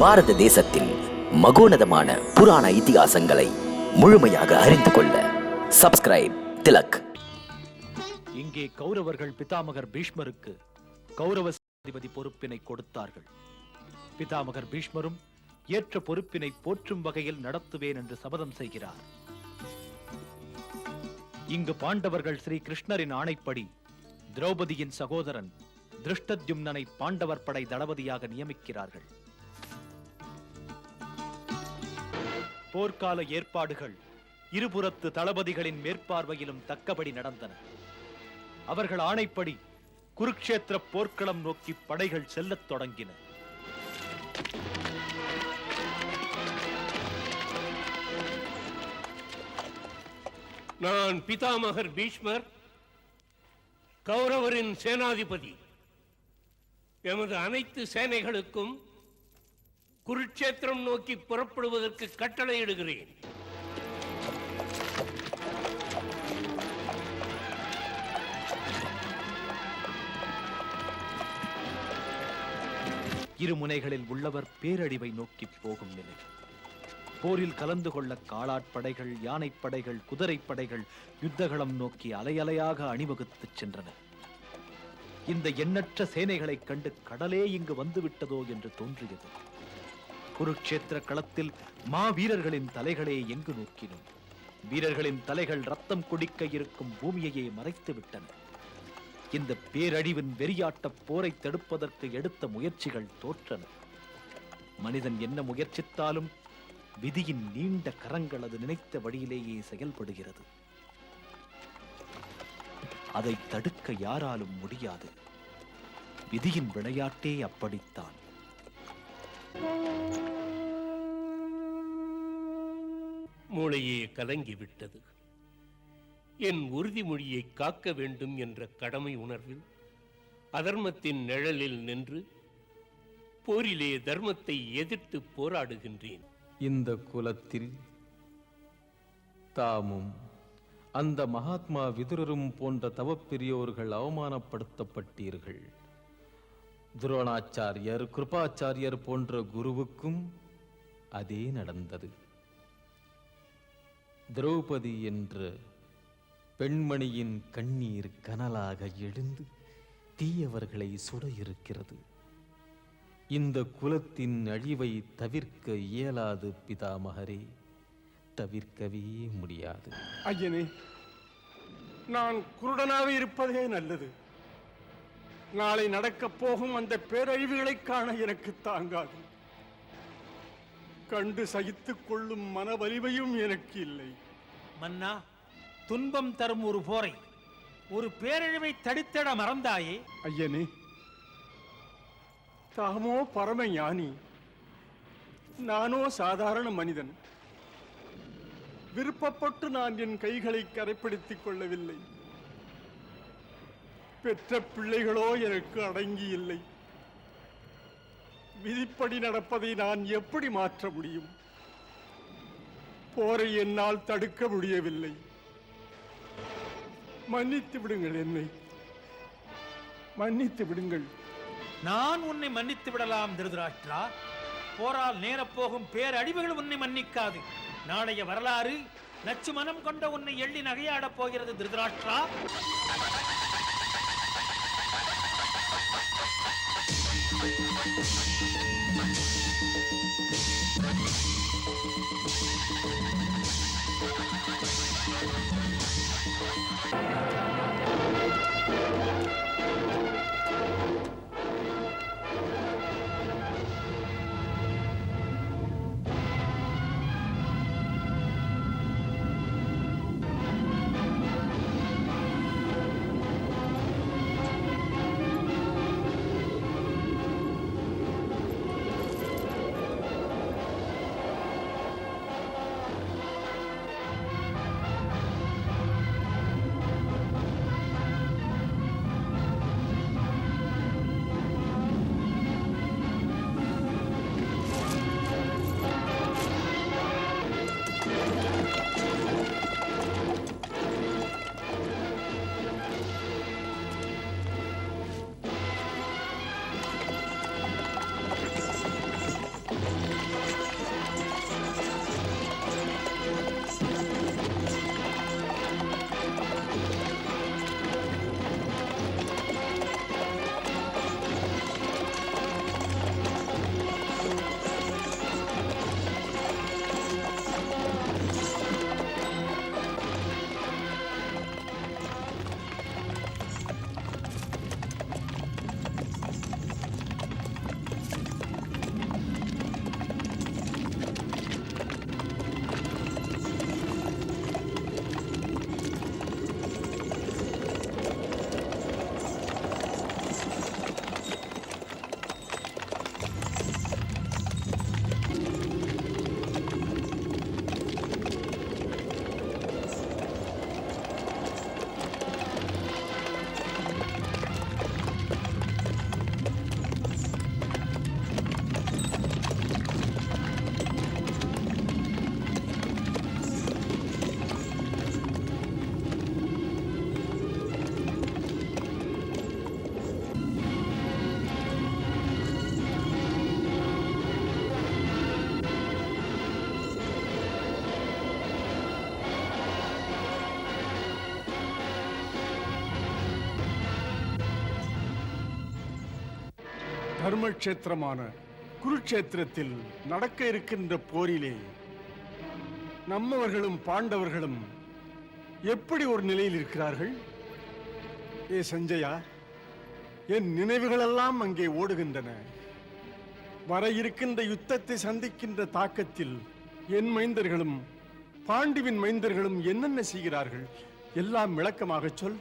பாரத தேசத்தின் மகோனதமான புராண இதிகாசங்களை முழுமையாக அறிந்து கொள்ள சப்ஸ்கிரைப் திலக். இங்கே கௌரவர்கள் பிதாமகர் பீஷ்மருக்கு கௌரவ சேனாதிபதி பொறுப்பினை கொடுத்தார்கள். பிதாமகர் பீஷ்மரும் ஏற்ற பொறுப்பினை போற்றும் வகையில் நடத்துவேன் என்று சபதம் செய்கிறார். இங்கு பாண்டவர்கள் ஸ்ரீ கிருஷ்ணரின் ஆணைப்படி திரௌபதியின் சகோதரன் திருஷ்டத்யும்னனை பாண்டவர் படை தளபதியாக நியமிக்கிறார்கள். போர்க்கால ஏற்பாடுகள் இருபுறத்து தளபதிகளின் மேற்பார்வையிலும் தக்கபடி நடந்தன. அவர்கள் ஆணைப்படி குருக்ஷேத்திர போர்க்களம் நோக்கி படைகள் செல்லத் தொடங்கின. நான் பிதாமகர் பீஷ்மர், கௌரவரின் சேனாதிபதி. எமது அனைத்து சேனைகளுக்கும் குருட்சேத்திரம் நோக்கி புறப்படுவதற்கு கட்டளையிடுகிறேன். இரு முனைகளில் உள்ளவர் பேரழிவை நோக்கி போகும் நிலை. போரில் கலந்து கொள்ள காலாட்படைகள், யானைப்படைகள், குதிரைப்படைகள் யுத்தகளம் நோக்கி அலையலையாக அணிவகுத்துச் சென்றன. இந்த எண்ணற்ற சேனைகளைக் கண்டு கடலே இங்கு வந்துவிட்டதோ என்று தோன்றியது. குருக்ஷேத்திர களத்தில் மாவீரர்களின் தலைகளே எங்கு நோக்கினோம். வீரர்களின் தலைகள் ரத்தம் குடிக்க இருக்கும் பூமியையே மறைத்து விட்டன. இந்த பேரழிவின் வெறியாட்ட போரை தடுப்பதற்கு எடுத்த முயற்சிகள் தோற்றன. மனிதன் என்ன முயற்சித்தாலும் விதியின் நீண்ட கரங்கள் அது நினைத்த வழியிலேயே செயல்படுகிறது. அதை தடுக்க யாராலும் முடியாது. விதியின் விளையாட்டே அப்படித்தான். மூளையே கலங்கிவிட்டது. என் உறுதிமொழியை காக்க வேண்டும் என்ற கடமை உணர்வில் அதர்மத்தின் நிழலில் நின்று போரிலே தர்மத்தை எதிர்த்து போராடுகின்றேன். இந்த குலத்தில் தாமும் அந்த மகாத்மா விதுரரும் போன்ற தவப்பெரியோர்கள் அவமானப்படுத்தப்பட்டீர்கள். துரோணாச்சாரியர், கிருபாச்சாரியர் போன்ற குருவுக்கும் அதே நடந்தது. திரௌபதி என்ற பெண்மணியின் கண்ணீர் கனலாக எழுந்து தீயவர்களை சுட இருக்கிறது. இந்த குலத்தின் அழிவை தவிர்க்க இயலாது பிதாமகரே, தவிர்க்கவே முடியாது. ஐயனே, நான் குருடனாக இருப்பதே நல்லது. நாளை நடக்கப் போகும் அந்த பேரழிவுகளை காண எனக்கு தாங்காது. கண்டு சகித்துக் கொள்ளும் மன வலிமையும் எனக்கு இல்லை. மன்னா, துன்பம் தரும் ஒரு போரை, ஒரு பேரழிவை தடுத்திட மறந்தாயே. ஐயனே, தாமோ பரம ஞானி, நானோ சாதாரண மனிதன். விருப்பப்பட்டு நான் என் கைகளை கரைப்படுத்திக் கொள்ளவில்லை. பெற்ற பிள்ளைகளோ எனக்கு அடங்கி இல்லை. விதிப்படி நடப்பதை நான் எப்படி மாற்ற முடியும்? போரை என்னால் தடுக்க முடியவில்லை. மன்னித்து விடுங்கள், என்னை மன்னித்து விடுங்கள். நான் உன்னை மன்னித்து விடலாம் திருதராஷ்டிரா. போரால் நேரப்போகும் பேரழிவுகள் உன்னை மன்னிக்காது. நாளைய வரலாறு நச்சு மனம் கொண்ட உன்னை எள்ளி நகையாடப் போகிறது திருதராஷ்டிரா. தர்மக்ஷேத்திரமான குருட்சேத்திரத்தில் நடக்க இருக்கின்ற போரிலே நம்மவர்களும் பாண்டவர்களும் எப்படி ஒரு நிலையில் இருக்கிறார்கள்? ஏ சஞ்சயா, என் நினைவுகளெல்லாம் அங்கே ஓடுகின்றன. வர இருக்கின்ற யுத்தத்தை சந்திக்கின்ற தாக்கத்தில் என் மைந்தர்களும் பாண்டிவின் மைந்தர்களும் என்னென்ன செய்கிறார்கள் எல்லாம் விளக்கமாக சொல்.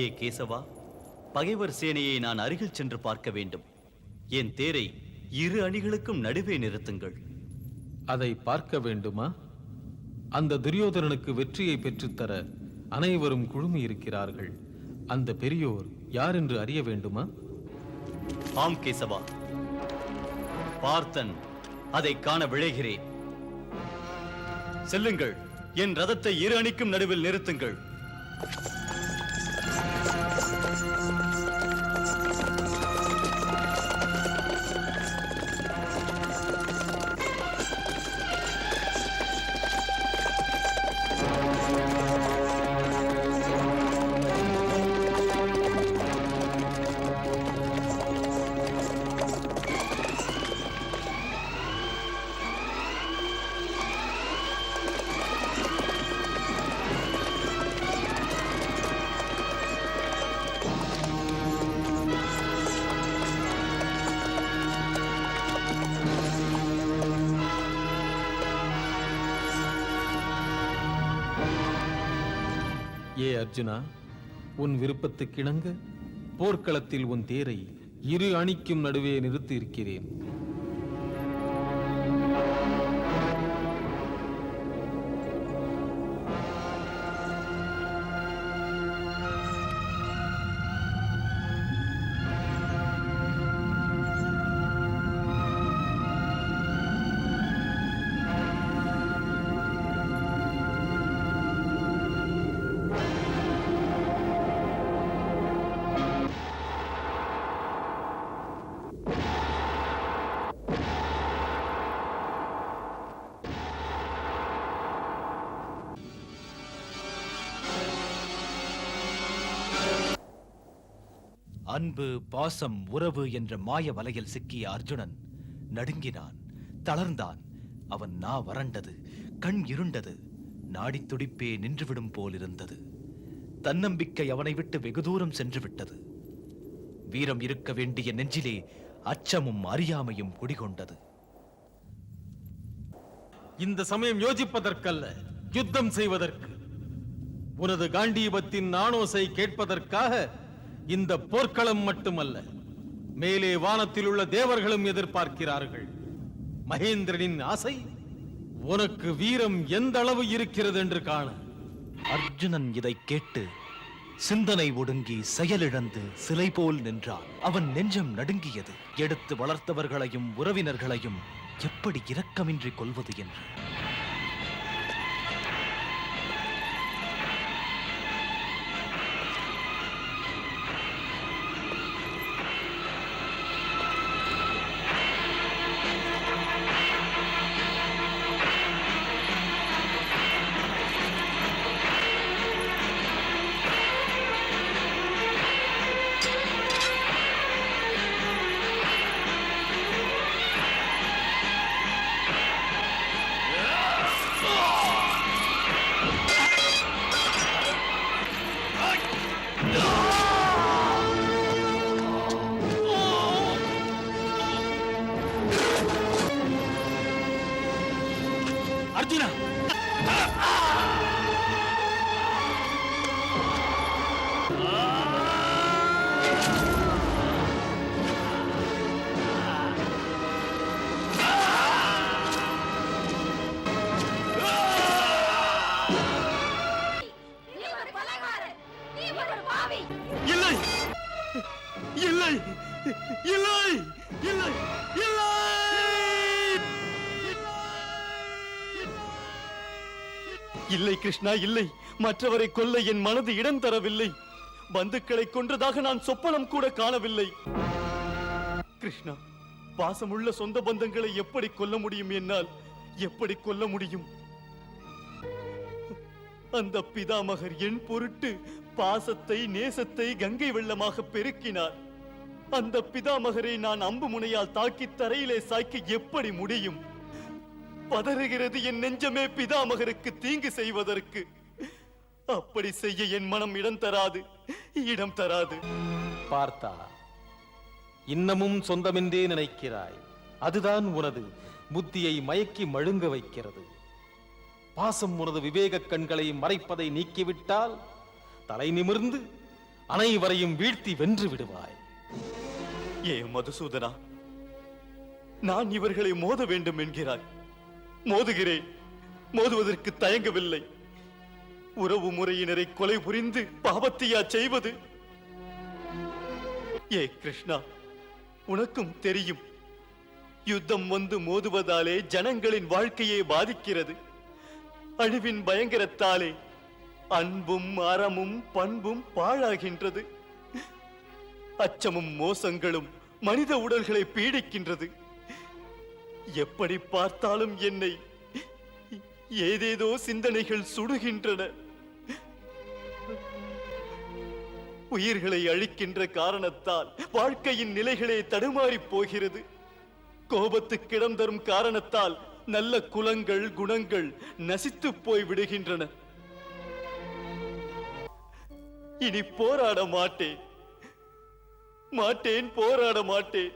ஏ கேசவா, பகைவர் சேனையை நான் அருகில் சென்று பார்க்க வேண்டும். என் தேரை இரு அணிகளுக்கும் நடுவே நிறுத்துங்கள். அதை பார்க்க வேண்டுமா? அந்த துரியோதனனுக்கு வெற்றியை பெற்றுத்தர அனைவரும் குழுமி இருக்கிறார்கள். அந்த பெரியோர் யார் என்று அறிய வேண்டுமா? ஆம் கேசவா, பார்த்தன் அதை காண விழைகிறேன். செல்லுங்கள், என் ரதத்தை இரு அணிக்கும் நடுவில் நிறுத்துங்கள். ஏ அர்ஜுனா, உன் விருப்பத்துக்கிணங்க போர்க்களத்தில் உன் தேரை இரு அணிக்கும் நடுவே நிறுத்தி இருக்கிறேன். அன்பு, பாசம், உறவு என்ற மாய வலையில் சிக்கிய அர்ஜுனன் நடுங்கினான், தளர்ந்தான். அவன் நா வறண்டது, கண் இருண்டது, நாடித் துடிப்பே நின்றுவிடும் போலிருந்தது. தன்னம்பிக்கை அவனை விட்டு வெகு தூரம் சென்று விட்டது. வீரம் இருக்க வேண்டிய நெஞ்சிலே அச்சமும் அறியாமையும் குடிகொண்டது. இந்த சமயம் யோசிப்பதற்கல்ல, யுத்தம் செய்வதற்கு. உனது காண்டீபத்தின் நாணோசை கேட்பதற்காக இந்த போர்க்களம் மட்டுமல்ல, மேலே வானத்தில் உள்ள தேவர்களும் எதிர்பார்க்கிறார்கள். மகேந்திரனின் ஆசை உனக்கு வீரம் எந்த அளவு இருக்கிறது என்று காண. அர்ஜுனன் இதை கேட்டு சிந்தனை ஒடுங்கி செயலிழந்து சிலை போல் நின்றான். அவன் நெஞ்சம் நடுங்கியது. எடுத்து வளர்த்தவர்களையும் உறவினர்களையும் எப்படி இரக்கமின்றி கொல்வது என்று. அர்ஜுனா, நீ ஒரு கொலைகாரன், நீ ஒரு பாவி. இல்லை, இல்லை இல்லை இல்லை இல்லை கிருஷ்ணா, இல்லை. மற்றவரை கொல்ல என் மனது இடம் தரவில்லை. பந்துக்களை கொன்றதாக நான் சொப்பனம் கூட காணவில்லை. கிருஷ்ணா, பாசமுள்ள சொந்த பந்தங்களை எப்படி கொல்ல முடியும்? என்னால் எப்படி கொல்ல முடியும்? அந்த பிதாமகர் என் பொருட்டு பாசத்தை நேசத்தை கங்கை வெள்ளமாக பெருக்கினார். அந்த பிதாமகரை நான் அம்பு முனையால் தாக்கி தரையிலே சாய்க்க எப்படி முடியும்? பதறுகிறது என் நெஞ்சமே பிதாமகருக்கு தீங்கு செய்வதற்கு. அப்படி செய்ய என் மனம் இடம் தராது. பார்த்தா, இன்னமும் சொந்தமென்றே நினைக்கிறாய். அதுதான் உனது புத்தியை மயக்கி மழுங்க வைக்கிறது. பாசம் உனது விவேக கண்களை மறைப்பதை நீக்கிவிட்டால் தலை நிமிர்ந்து அனைவரையும் வீழ்த்தி வென்று விடுவாய். ஏ மதுசூதனா, நான் இவர்களை மோத வேண்டும் என்கிறாய். மோதுகிறேன். மோதுவதற்கு தயங்கவில்லை. உறவு முறையினரை கொலை புரிந்து பாவத்தையா செய்வது? ஏ கிருஷ்ணா, உனக்கும் தெரியும், யுத்தம் வந்து மோதுவதாலே ஜனங்களின் வாழ்க்கையை பாதிக்கிறது. அழிவின் பயங்கரத்தாலே அன்பும் அறமும் பண்பும் பாழாகின்றது. அச்சமும் மோசங்களும் மனித உடல்களை பீடிக்கின்றது. எப்படி பார்த்தாலும் என்னை ஏதேதோ சிந்தனைகள் சுடுகின்றன. உயிர்களை அழிக்கின்ற காரணத்தால் வாழ்க்கையின் நிலைகளே தடுமாறி போகிறது. கோபத்துக்கிடம் தரும் காரணத்தால் நல்ல குலங்கள் குணங்கள் நசித்து போய் விடுகின்றன. இனி போராட மாட்டேன், போராட மாட்டேன்.